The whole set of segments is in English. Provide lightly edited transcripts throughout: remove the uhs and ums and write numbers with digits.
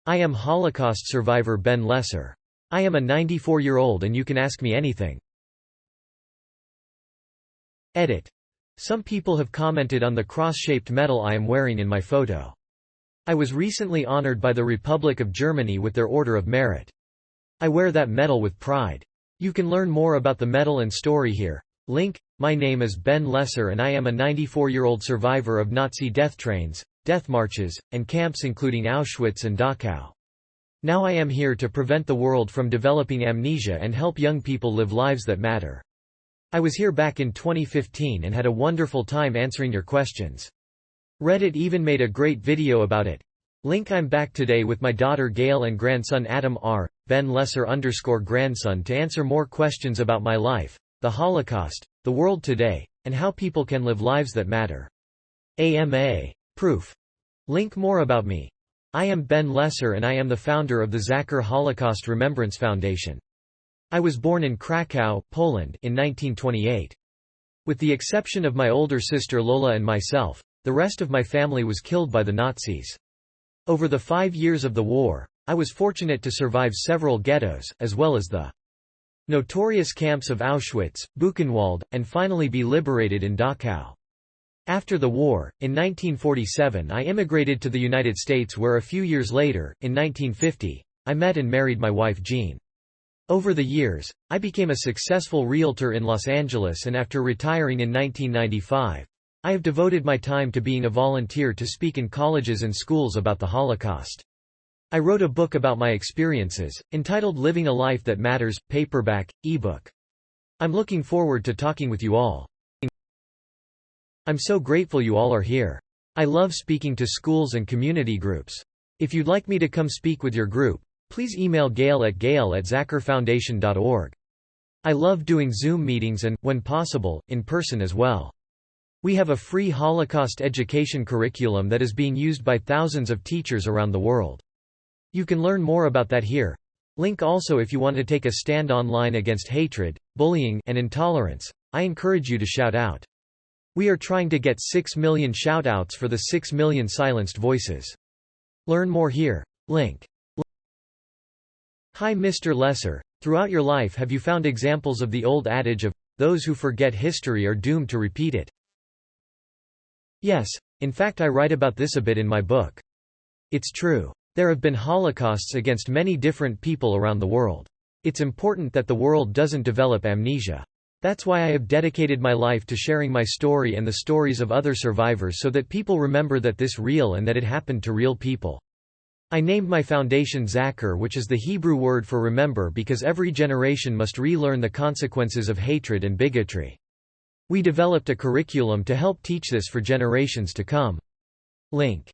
I am Holocaust survivor Ben Lesser. I am a 94-year-old and you can ask me anything. Edit. Some people have commented on the cross-shaped medal I am wearing in my photo. I was recently honored by the Republic of Germany with their Order of Merit. I wear that medal with pride. You can learn more about the medal and story here. Link. My name is Ben Lesser and I am a 94-year-old survivor of Nazi death trains, death marches, and camps including Auschwitz and Dachau. Now I am here to prevent the world from developing amnesia and help young people live lives that matter. I was here back in 2015 and had a wonderful time answering your questions. Reddit even made a great video about it. Link. I'm back today with my daughter Gail and grandson Adam R. Ben Lesser_grandson to answer more questions about my life, the Holocaust, the world today, and how people can live lives that matter. AMA. Proof. Link. More about me. I am Ben Lesser and I am the founder of the Zachar Holocaust Remembrance Foundation. I was born in Krakow, Poland in 1928. With the exception of my older sister Lola and myself, the rest of my family was killed by the Nazis. Over the 5 years of the war, I was fortunate to survive several ghettos, as well as the notorious camps of Auschwitz, Buchenwald, and finally be liberated in Dachau. After the war, in 1947 I immigrated to the United States where a few years later, in 1950, I met and married my wife Jean. Over the years, I became a successful realtor in Los Angeles and after retiring in 1995, I have devoted my time to being a volunteer to speak in colleges and schools about the Holocaust. I wrote a book about my experiences, entitled Living a Life That Matters, paperback, ebook. I'm looking forward to talking with you all. I'm so grateful you all are here. I love speaking to schools and community groups. If you'd like me to come speak with your group, please email gail@zacharfoundation.org. I love doing Zoom meetings and, when possible, in person as well. We have a free Holocaust education curriculum that is being used by thousands of teachers around the world. You can learn more about that here. Link. Also, if you want to take a stand online against hatred, bullying, and intolerance, I encourage you to shout out. We are trying to get 6 million shout-outs for the 6 million silenced voices. Learn more here. Link. Hi Mr. Lesser, throughout your life have you found examples of the old adage of, those who forget history are doomed to repeat it? Yes, in fact I write about this a bit in my book. It's true. There have been holocausts against many different people around the world. It's important that the world doesn't develop amnesia. That's why I have dedicated my life to sharing my story and the stories of other survivors so that people remember that this real and that it happened to real people. I named my foundation Zachar, which is the Hebrew word for remember, because every generation must relearn the consequences of hatred and bigotry. We developed a curriculum to help teach this for generations to come. Link.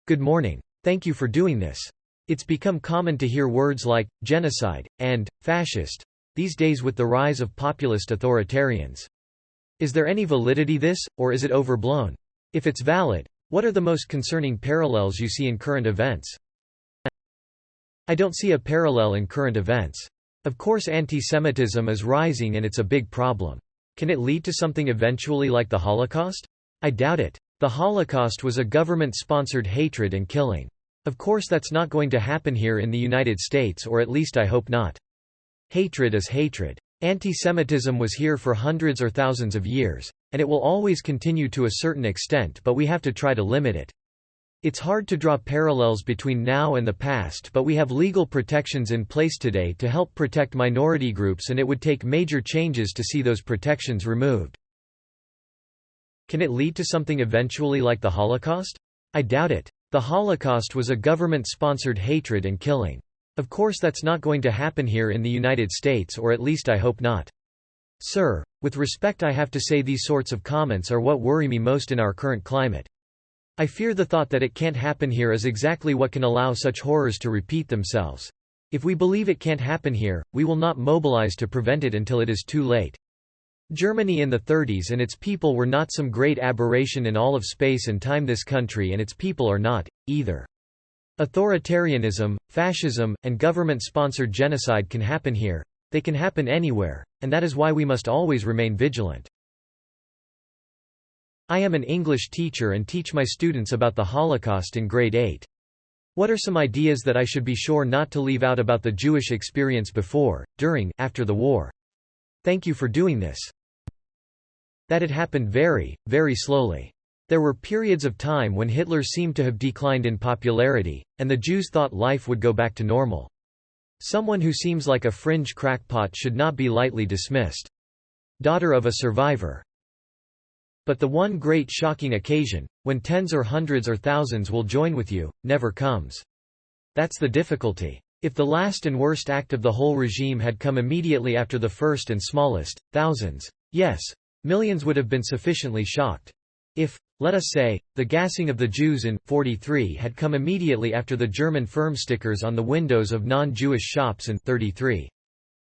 Good morning. Thank you for doing this. It's become common to hear words like genocide and fascist these days with the rise of populist authoritarians. Is there any validity to this, or is it overblown? If it's valid, what are the most concerning parallels you see in current events? I don't see a parallel in current events. Of course anti-Semitism is rising and it's a big problem. Can it lead to something eventually like the Holocaust? I doubt it. The Holocaust was a government-sponsored hatred and killing. Of course that's not going to happen here in the United States, or at least I hope not. Hatred is hatred. Anti-Semitism was here for hundreds or thousands of years, and it will always continue to a certain extent, but we have to try to limit it. It's hard to draw parallels between now and the past, but we have legal protections in place today to help protect minority groups, and it would take major changes to see those protections removed. Can it lead to something eventually like the Holocaust? I doubt it. The Holocaust was a government-sponsored hatred and killing. Of course that's not going to happen here in the United States, or at least I hope not. Sir, with respect I have to say these sorts of comments are what worry me most in our current climate. I fear the thought that it can't happen here is exactly what can allow such horrors to repeat themselves. If we believe it can't happen here, we will not mobilize to prevent it until it is too late. Germany in the 30s and its people were not some great aberration in all of space and time. This country and its people are not, either. Authoritarianism, fascism, and government-sponsored genocide can happen here. They can happen anywhere, and that is why we must always remain vigilant. I am an English teacher and teach my students about the Holocaust in grade 8. What are some ideas that I should be sure not to leave out about the Jewish experience before, during, after the war? Thank you for doing this. That it happened very, very slowly. There were periods of time when Hitler seemed to have declined in popularity, and the Jews thought life would go back to normal. Someone who seems like a fringe crackpot should not be lightly dismissed. Daughter of a survivor. But the one great shocking occasion, when tens or hundreds or thousands will join with you, never comes. That's the difficulty. If the last and worst act of the whole regime had come immediately after the first and smallest, thousands, yes, millions would have been sufficiently shocked. If, let us say, the gassing of the Jews in 43 had come immediately after the German firm stickers on the windows of non-Jewish shops in 33.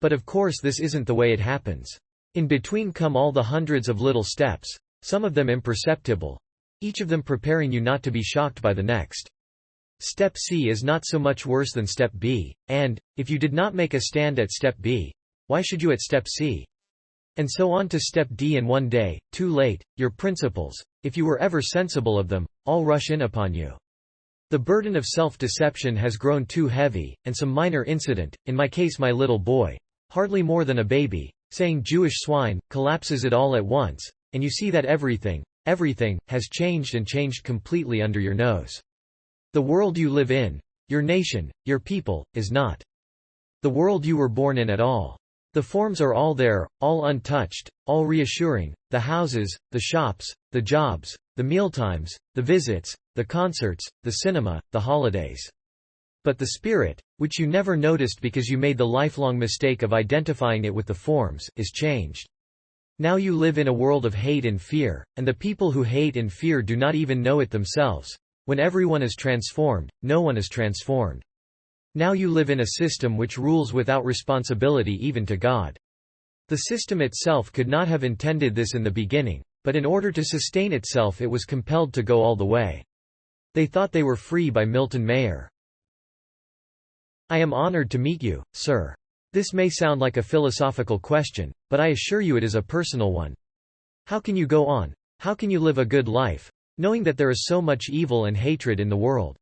But of course this isn't the way it happens. In between come all the hundreds of little steps, some of them imperceptible, each of them preparing you not to be shocked by the next. Step C is not so much worse than Step B, and, if you did not make a stand at Step B, why should you at Step C? And so on to Step D, and one day, too late, your principles, if you were ever sensible of them, all rush in upon you. The burden of self-deception has grown too heavy, and some minor incident, in my case my little boy, hardly more than a baby, saying Jewish swine, collapses it all at once, and you see that everything, has changed and changed completely under your nose. The world you live in, your nation, your people, is not the world you were born in at all. The forms are all there, all untouched, all reassuring, the houses, the shops, the jobs, the mealtimes, the visits, the concerts, the cinema, the holidays. But the spirit, which you never noticed because you made the lifelong mistake of identifying it with the forms, is changed. Now you live in a world of hate and fear, and the people who hate and fear do not even know it themselves. When everyone is transformed, no one is transformed. Now you live in a system which rules without responsibility even to God. The system itself could not have intended this in the beginning, but in order to sustain itself it was compelled to go all the way. They thought they were free by Milton Mayer. I am honored to meet you, sir. This may sound like a philosophical question, but I assure you it is a personal one. How can you go on? How can you live a good life, knowing that there is so much evil and hatred in the world?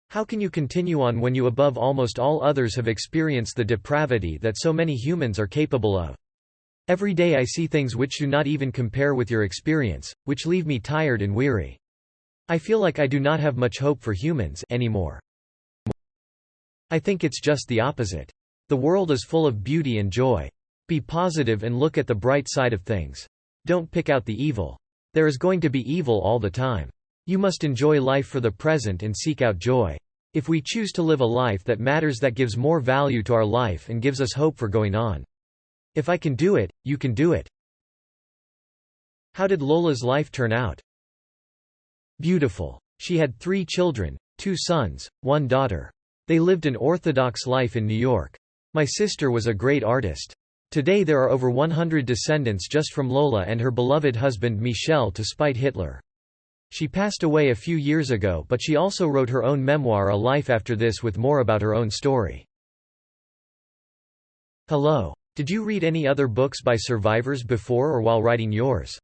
How can you continue on when you above almost all others have experienced the depravity that so many humans are capable of? Every day I see things which do not even compare with your experience, which leave me tired and weary. I feel like I do not have much hope for humans anymore. I think it's just the opposite. The world is full of beauty and joy. Be positive and look at the bright side of things. Don't pick out the evil. There is going to be evil all the time. You must enjoy life for the present and seek out joy. If we choose to live a life that matters, that gives more value to our life and gives us hope for going on. If I can do it, you can do it. How did Lola's life turn out? Beautiful. She had 3 children, 2 sons, 1 daughter. They lived an orthodox life in New York. My sister was a great artist. Today there are over 100 descendants just from Lola and her beloved husband Michel to spite Hitler. She passed away a few years ago, but she also wrote her own memoir, A Life After This, with more about her own story. Hello. Did you read any other books by survivors before or while writing yours?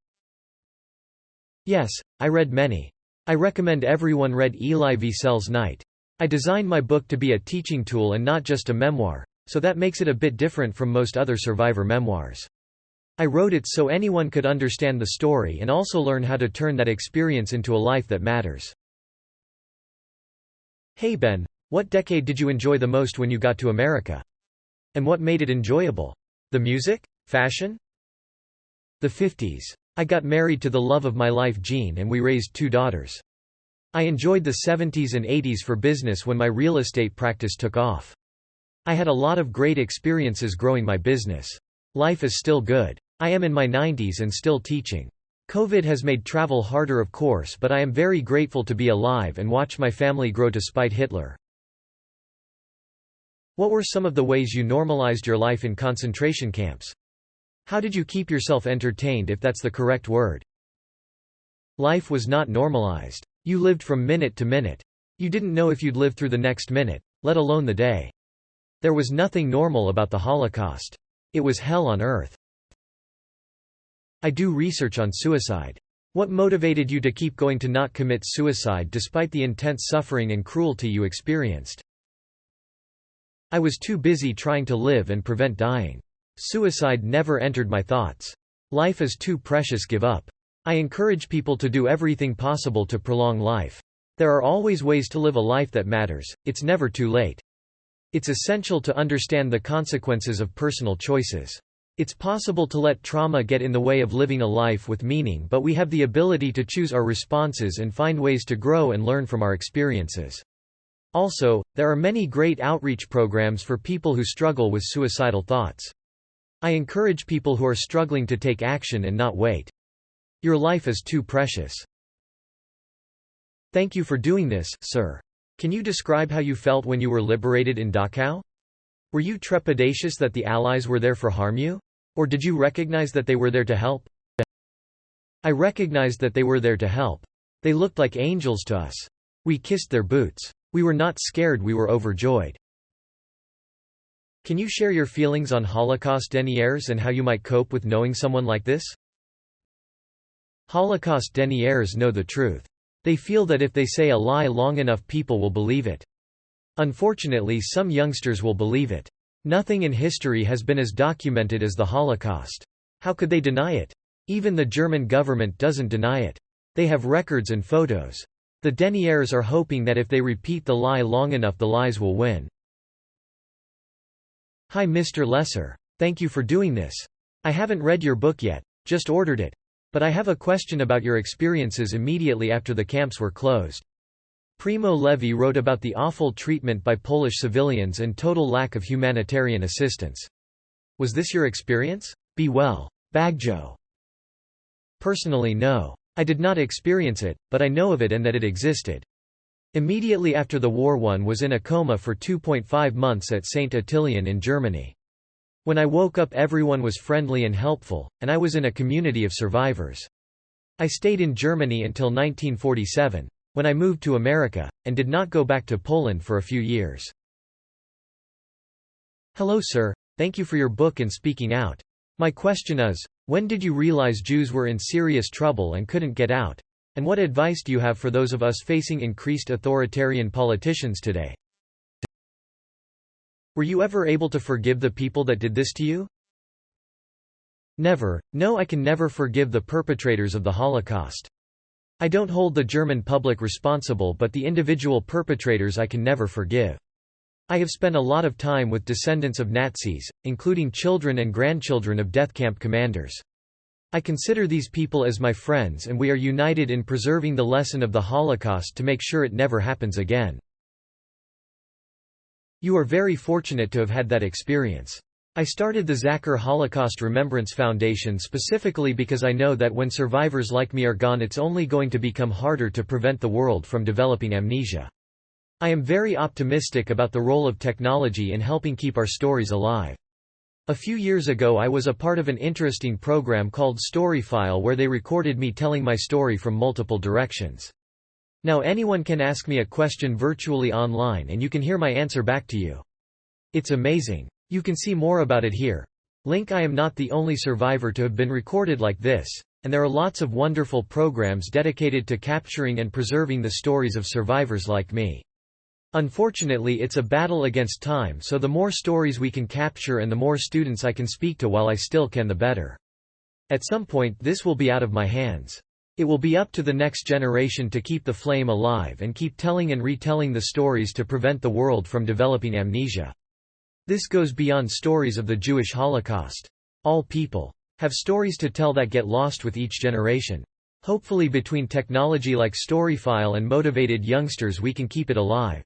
Yes, I read many. I recommend everyone read Elie Wiesel's Night. I designed my book to be a teaching tool and not just a memoir, so that makes it a bit different from most other survivor memoirs. I wrote it so anyone could understand the story and also learn how to turn that experience into a life that matters. Hey Ben, what decade did you enjoy the most when you got to America? And what made it enjoyable? The music? Fashion? The 50s. I got married to the love of my life, Jean, and we raised 2 daughters. I enjoyed the 70s and 80s for business when my real estate practice took off. I had a lot of great experiences growing my business. Life is still good. I am in my 90s and still teaching. COVID has made travel harder, of course, but I am very grateful to be alive and watch my family grow to spite Hitler. What were some of the ways you normalized your life in concentration camps? How did you keep yourself entertained, if that's the correct word? Life was not normalized. You lived from minute to minute. You didn't know if you'd live through the next minute, let alone the day. There was nothing normal about the Holocaust. It was hell on earth. I do research on suicide. What motivated you to keep going to not commit suicide despite the intense suffering and cruelty you experienced? I was too busy trying to live and prevent dying. Suicide never entered my thoughts. Life is too precious, give up. I encourage people to do everything possible to prolong life. There are always ways to live a life that matters, it's never too late. It's essential to understand the consequences of personal choices. It's possible to let trauma get in the way of living a life with meaning, but we have the ability to choose our responses and find ways to grow and learn from our experiences. Also, there are many great outreach programs for people who struggle with suicidal thoughts. I encourage people who are struggling to take action and not wait. Your life is too precious. Thank you for doing this, sir. Can you describe how you felt when you were liberated in Dachau? Were you trepidatious that the Allies were there for harm you? Or did you recognize that they were there to help? I recognized that they were there to help. They looked like angels to us. We kissed their boots. We were not scared, we were overjoyed. Can you share your feelings on Holocaust deniers and how you might cope with knowing someone like this? Holocaust deniers know the truth. They feel that if they say a lie long enough, people will believe it. Unfortunately, some youngsters will believe it. Nothing in history has been as documented as the Holocaust. How could they deny it? Even the German government doesn't deny it. They have records and photos. The deniers are hoping that if they repeat the lie long enough, the lies will win. Hi Mr. Lesser. Thank you for doing this. I haven't read your book yet, just ordered it. But I have a question about your experiences immediately after the camps were closed. Primo Levi wrote about the awful treatment by Polish civilians and total lack of humanitarian assistance. Was this your experience? Be well. Bagjo. Personally, no. I did not experience it, but I know of it and that it existed. Immediately after the war, one was in a coma for 2.5 months at St. Attilian in Germany. When I woke up, everyone was friendly and helpful, and I was in a community of survivors. I stayed in Germany until 1947, when I moved to America, and did not go back to Poland for a few years. Hello sir, thank you for your book and speaking out. My question is, when did you realize Jews were in serious trouble and couldn't get out? And what advice do you have for those of us facing increased authoritarian politicians today? Were you ever able to forgive the people that did this to you? Never. No, I can never forgive the perpetrators of the Holocaust. I don't hold the German public responsible, but the individual perpetrators I can never forgive. I have spent a lot of time with descendants of Nazis, including children and grandchildren of death camp commanders. I consider these people as my friends, and we are united in preserving the lesson of the Holocaust to make sure it never happens again. You are very fortunate to have had that experience. I started the Zacher Holocaust Remembrance Foundation specifically because I know that when survivors like me are gone, it's only going to become harder to prevent the world from developing amnesia. I am very optimistic about the role of technology in helping keep our stories alive. A few years ago, I was a part of an interesting program called Storyfile where they recorded me telling my story from multiple directions. Now anyone can ask me a question virtually online and you can hear my answer back to you. It's amazing. You can see more about it here. Link. I am not the only survivor to have been recorded like this, and there are lots of wonderful programs dedicated to capturing and preserving the stories of survivors like me. Unfortunately, it's a battle against time, so the more stories we can capture and the more students I can speak to while I still can, the better. At some point, this will be out of my hands. It will be up to the next generation to keep the flame alive and keep telling and retelling the stories to prevent the world from developing amnesia. This goes beyond stories of the Jewish Holocaust. All people have stories to tell that get lost with each generation. Hopefully, between technology like Storyfile and motivated youngsters, we can keep it alive.